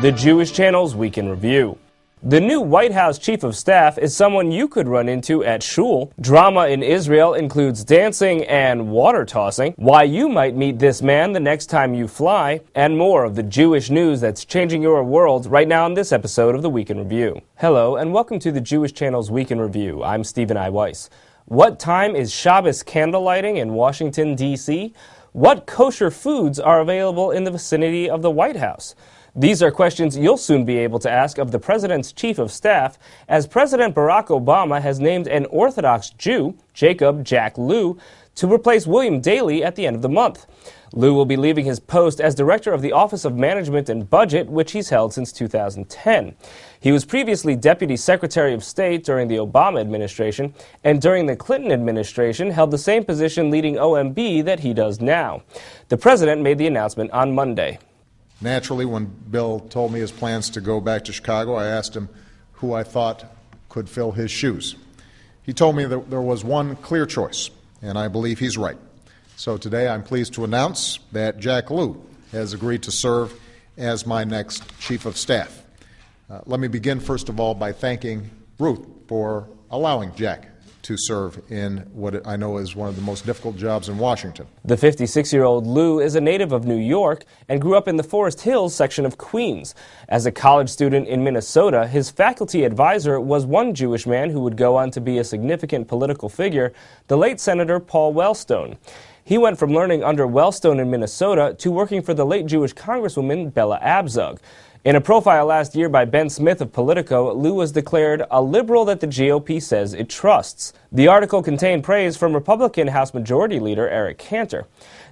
The Jewish Channel's Week in Review. The new White House Chief of Staff is someone you could run into at shul. Drama in Israel includes dancing and water tossing. Why you might meet this man the next time you fly. And more of the Jewish news that's changing your world right now in this episode of the Week in Review. Hello and welcome to the Jewish Channel's Week in Review. I'm Stephen I. Weiss. What time is Shabbos candlelighting in Washington, D.C.? What kosher foods are available in the vicinity of the White House? These are questions you'll soon be able to ask of the president's chief of staff, as President Barack Obama has named an Orthodox Jew, Jacob Jack Lew, to replace William Daley at the end of the month. Lew will be leaving his post as director of the Office of Management and Budget, which he's held since 2010. He was previously Deputy Secretary of State during the Obama administration, and during the Clinton administration held the same position leading OMB that he does now. The president made the announcement on Monday. Naturally, when Bill told me his plans to go back to Chicago, I asked him who I thought could fill his shoes. He told me that there was one clear choice, and I believe he's right. So today I'm pleased to announce that Jack Lew has agreed to serve as my next Chief of Staff. Let me begin, first of all, by thanking Ruth for allowing Jack to serve in what I know is one of the most difficult jobs in Washington. The 56-year-old Lew is a native of New York and grew up in the Forest Hills section of Queens. As a college student in Minnesota, his faculty advisor was one Jewish man who would go on to be a significant political figure, the late Senator Paul Wellstone. He went from learning under Wellstone in Minnesota to working for the late Jewish Congresswoman Bella Abzug. In a profile last year by Ben Smith of Politico, Lew was declared a liberal that the GOP says it trusts. The article contained praise from Republican House Majority Leader Eric Cantor.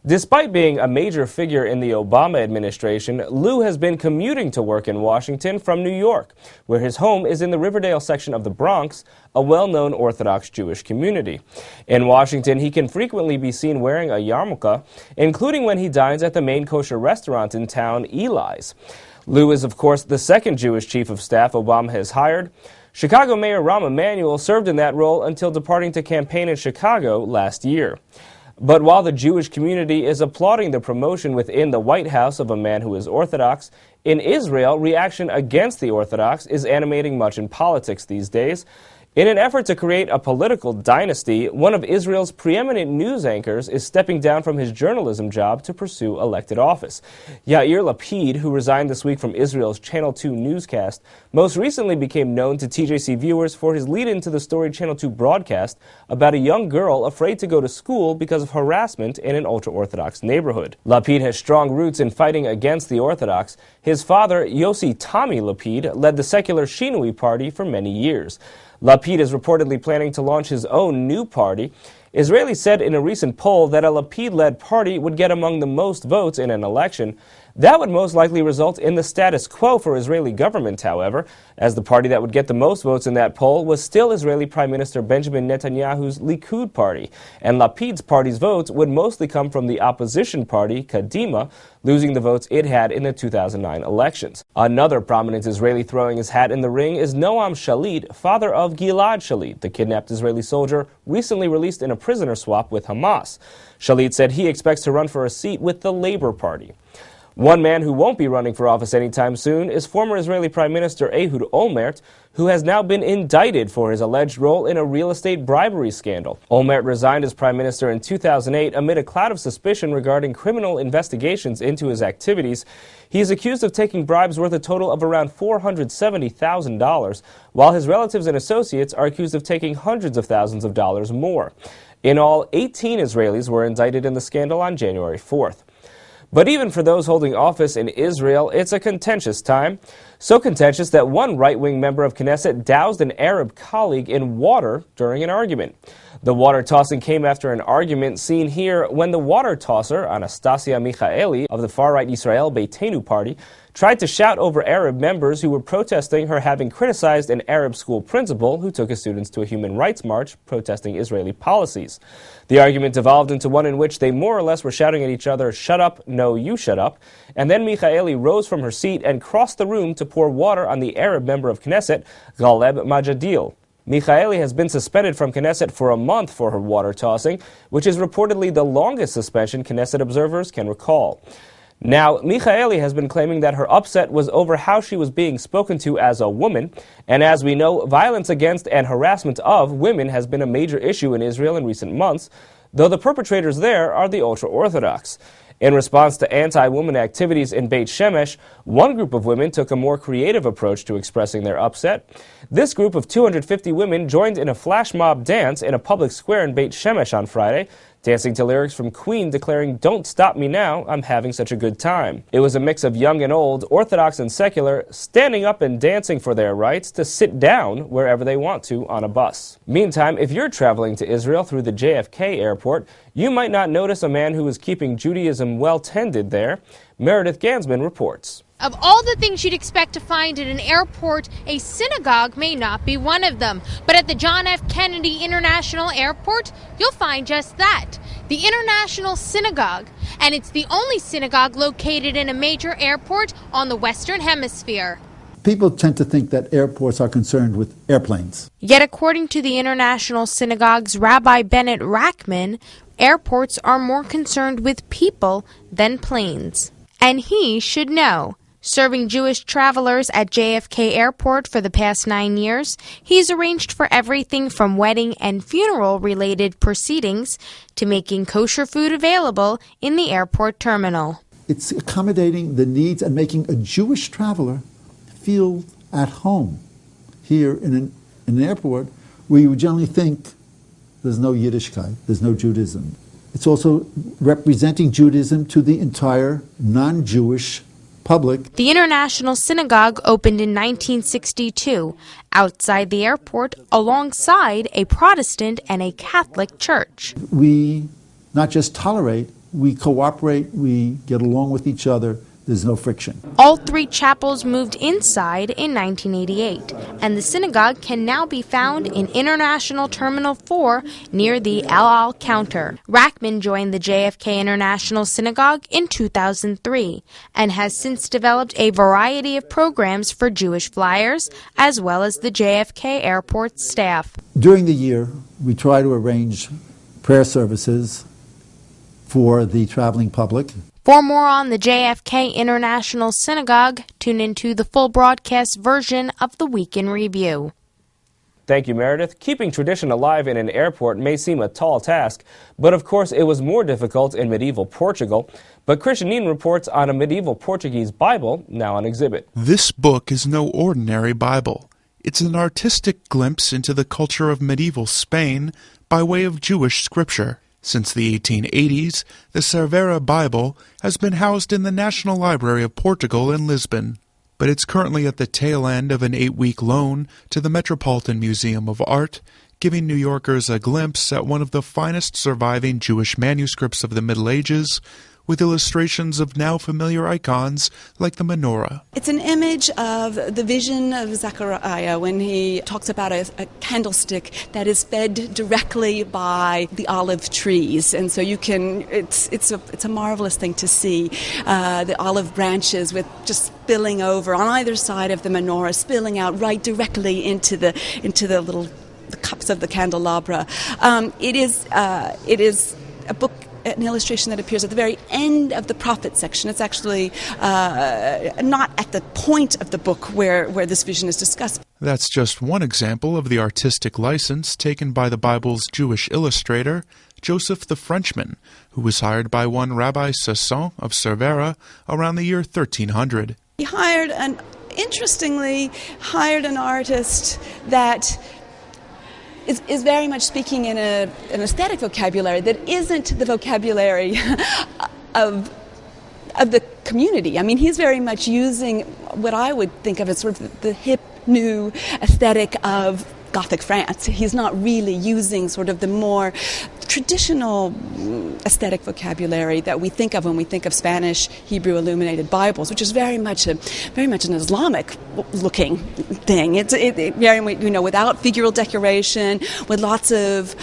Despite being a major figure in the Obama administration, Lew has been commuting to work in Washington from New York, where his home is in the Riverdale section of the Bronx, a well-known Orthodox Jewish community. In Washington, he can frequently be seen wearing a yarmulke, including when he dines at the main kosher restaurant in town, Eli's. Lew is, of course, the second Jewish chief of staff Obama has hired. Chicago Mayor Rahm Emanuel served in that role until departing to campaign in Chicago last year. But while the Jewish community is applauding the promotion within the White House of a man who is Orthodox, in Israel, reaction against the Orthodox is animating much in politics these days. In an effort to create a political dynasty, one of Israel's preeminent news anchors is stepping down from his journalism job to pursue elected office. Yair Lapid, who resigned this week from Israel's Channel 2 newscast, most recently became known to TJC viewers for his lead-in to the storied Channel 2 broadcast about a young girl afraid to go to school because of harassment in an ultra-Orthodox neighborhood. Lapid has strong roots in fighting against the Orthodox. His father, Yossi Tommy Lapid, led the secular Shinui party for many years. Lapid is reportedly planning to launch his own new party. Israelis said in a recent poll that a Lapid-led party would get among the most votes in an election. That would most likely result in the status quo for Israeli government, however, as the party that would get the most votes in that poll was still Israeli Prime Minister Benjamin Netanyahu's Likud party, and Lapid's party's votes would mostly come from the opposition party, Kadima, losing the votes it had in the 2009 elections. Another prominent Israeli throwing his hat in the ring is Noam Shalit, father of Gilad Shalit, the kidnapped Israeli soldier recently released in a prisoner swap with Hamas. Shalit said he expects to run for a seat with the Labor Party. One man who won't be running for office anytime soon is former Israeli Prime Minister Ehud Olmert, who has now been indicted for his alleged role in a real estate bribery scandal. Olmert resigned as Prime Minister in 2008 amid a cloud of suspicion regarding criminal investigations into his activities. He is accused of taking bribes worth a total of around $470,000, while his relatives and associates are accused of taking hundreds of thousands of dollars more. In all, 18 Israelis were indicted in the scandal on January 4th. But even for those holding office in Israel, it's a contentious time. So contentious that one right-wing member of Knesset doused an Arab colleague in water during an argument. The water tossing came after an argument seen here when the water tosser, Anastasia Michaeli of the far-right Israel Beitenu party, tried to shout over Arab members who were protesting her having criticized an Arab school principal who took his students to a human rights march protesting Israeli policies. The argument evolved into one in which they more or less were shouting at each other, "Shut up, no, you shut up," and then Michaeli rose from her seat and crossed the room to pour water on the Arab member of Knesset, Ghaleb Majadil. Michaeli has been suspended from Knesset for a month for her water tossing, which is reportedly the longest suspension Knesset observers can recall. Now, Michaeli has been claiming that her upset was over how she was being spoken to as a woman, and as we know, violence against and harassment of women has been a major issue in Israel in recent months, though the perpetrators there are the ultra-Orthodox. In response to anti-woman activities in Beit Shemesh, one group of women took a more creative approach to expressing their upset. This group of 250 women joined in a flash mob dance in a public square in Beit Shemesh on Friday, dancing to lyrics from Queen declaring, "Don't stop me now, I'm having such a good time." It was a mix of young and old, Orthodox and secular, standing up and dancing for their rights to sit down wherever they want to on a bus. Meantime, if you're traveling to Israel through the JFK airport, you might not notice a man who is keeping Judaism well tended there. Meredith Gansman reports. Of all the things you'd expect to find at an airport, a synagogue may not be one of them. But at the John F. Kennedy International Airport, you'll find just that, the International Synagogue. And it's the only synagogue located in a major airport on the Western Hemisphere. People tend to think that airports are concerned with airplanes. Yet according to the International Synagogue's Rabbi Bennett Rackman, airports are more concerned with people than planes. And he should know. Serving Jewish travelers at JFK Airport for the past 9 years, he's arranged for everything from wedding and funeral-related proceedings to making kosher food available in the airport terminal. It's accommodating the needs and making a Jewish traveler feel at home here in an airport where you would generally think there's no Yiddishkeit, there's no Judaism. It's also representing Judaism to the entire non-Jewish public. The International Synagogue opened in 1962 outside the airport alongside a Protestant and a Catholic church. We not just tolerate, we cooperate, we get along with each other. There's no friction. All three chapels moved inside in 1988, and the synagogue can now be found in International Terminal 4 near the El Al counter. Rackman joined the JFK International Synagogue in 2003 and has since developed a variety of programs for Jewish flyers as well as the JFK Airport staff. During the year, we try to arrange prayer services for the traveling public. For more on the JFK International Synagogue, tune into the full broadcast version of the Week in Review. Thank you, Meredith. Keeping tradition alive in an airport may seem a tall task, but of course it was more difficult in medieval Portugal. But Christian Neen reports on a medieval Portuguese Bible now on exhibit. This book is no ordinary Bible. It's an artistic glimpse into the culture of medieval Spain by way of Jewish scripture. Since the 1880s, the Cervera Bible has been housed in the National Library of Portugal in Lisbon, but it's currently at the tail end of an 8-week loan to the Metropolitan Museum of Art, giving New Yorkers a glimpse at one of the finest surviving Jewish manuscripts of the Middle Ages, with illustrations of now familiar icons like the menorah. It's an image of the vision of Zechariah when he talks about a candlestick that is fed directly by the olive trees, and so you can. It's a marvelous thing to see the olive branches with just spilling over on either side of the menorah, spilling out right directly into the little the cups of the candelabra. It is a book. An illustration that appears at the very end of the prophet section. It's actually not at the point of the book where this vision is discussed. That's just one example of the artistic license taken by the Bible's Jewish illustrator, Joseph the Frenchman, who was hired by one Rabbi Sasson of Cervera around the year 1300. He interestingly hired an artist that is very much speaking in an aesthetic vocabulary that isn't the vocabulary of the community. I mean, he's very much using what I would think of as sort of the hip, new aesthetic of Gothic France. He's not really using sort of the more traditional aesthetic vocabulary that we think of when we think of Spanish, Hebrew illuminated Bibles, which is very much an Islamic looking thing. It's very, without figural decoration, with lots of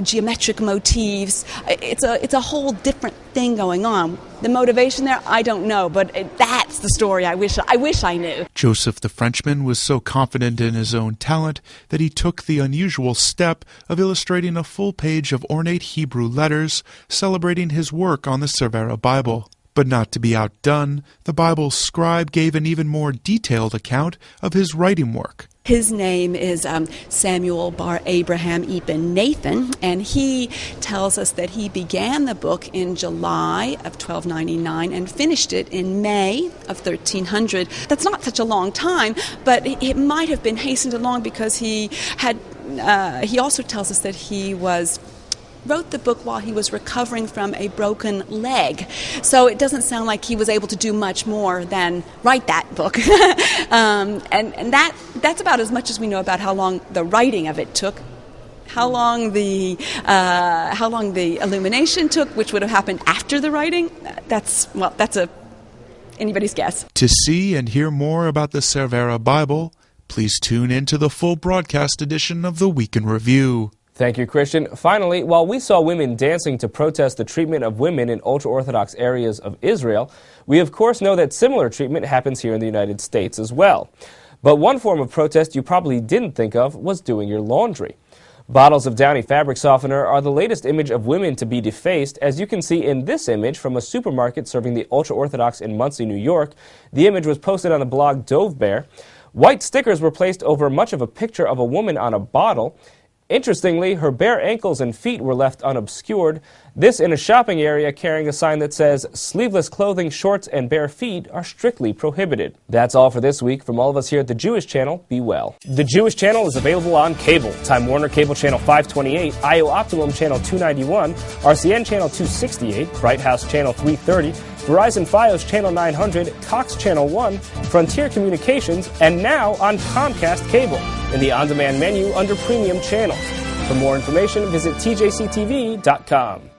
geometric motifs. It's a whole different thing going on. The motivation there, I don't know, but that's the story I wish I knew. Joseph the Frenchman was so confident in his own talent that he took the unusual step of illustrating a full page of ornate Hebrew letters celebrating his work on the Cervera Bible. But not to be outdone, the Bible's scribe gave an even more detailed account of his writing work. His name is Samuel Bar Abraham Ibn Nathan, and he tells us that he began the book in July of 1299 and finished it in May of 1300. That's not such a long time, but it might have been hastened along because he also tells us that he wrote the book while he was recovering from a broken leg. So it doesn't sound like he was able to do much more than write that book. and that's about as much as we know about how long the writing of it took. How long the illumination took, which would have happened after the writing, that's anybody's guess. To see and hear more about the Cervera Bible, please tune in to the full broadcast edition of the Week in Review. Thank you, Christian. Finally, while we saw women dancing to protest the treatment of women in ultra-Orthodox areas of Israel, we of course know that similar treatment happens here in the United States as well. But one form of protest you probably didn't think of was doing your laundry. Bottles of Downy fabric softener are the latest image of women to be defaced, as you can see in this image from a supermarket serving the ultra-Orthodox in Muncie, New York. The image was posted on the blog Dove Bear. White stickers were placed over much of a picture of a woman on a bottle. Interestingly, her bare ankles and feet were left unobscured, this in a shopping area carrying a sign that says, "Sleeveless clothing, shorts, and bare feet are strictly prohibited." That's all for this week. From all of us here at the Jewish Channel, be well. The Jewish Channel is available on cable. Time Warner Cable Channel 528, IO Optimum Channel 291, RCN Channel 268, Bright House Channel 330, Verizon Fios Channel 900, Cox Channel 1, Frontier Communications, and now on Comcast Cable in the on-demand menu under Premium Channels. For more information, visit tjctv.com.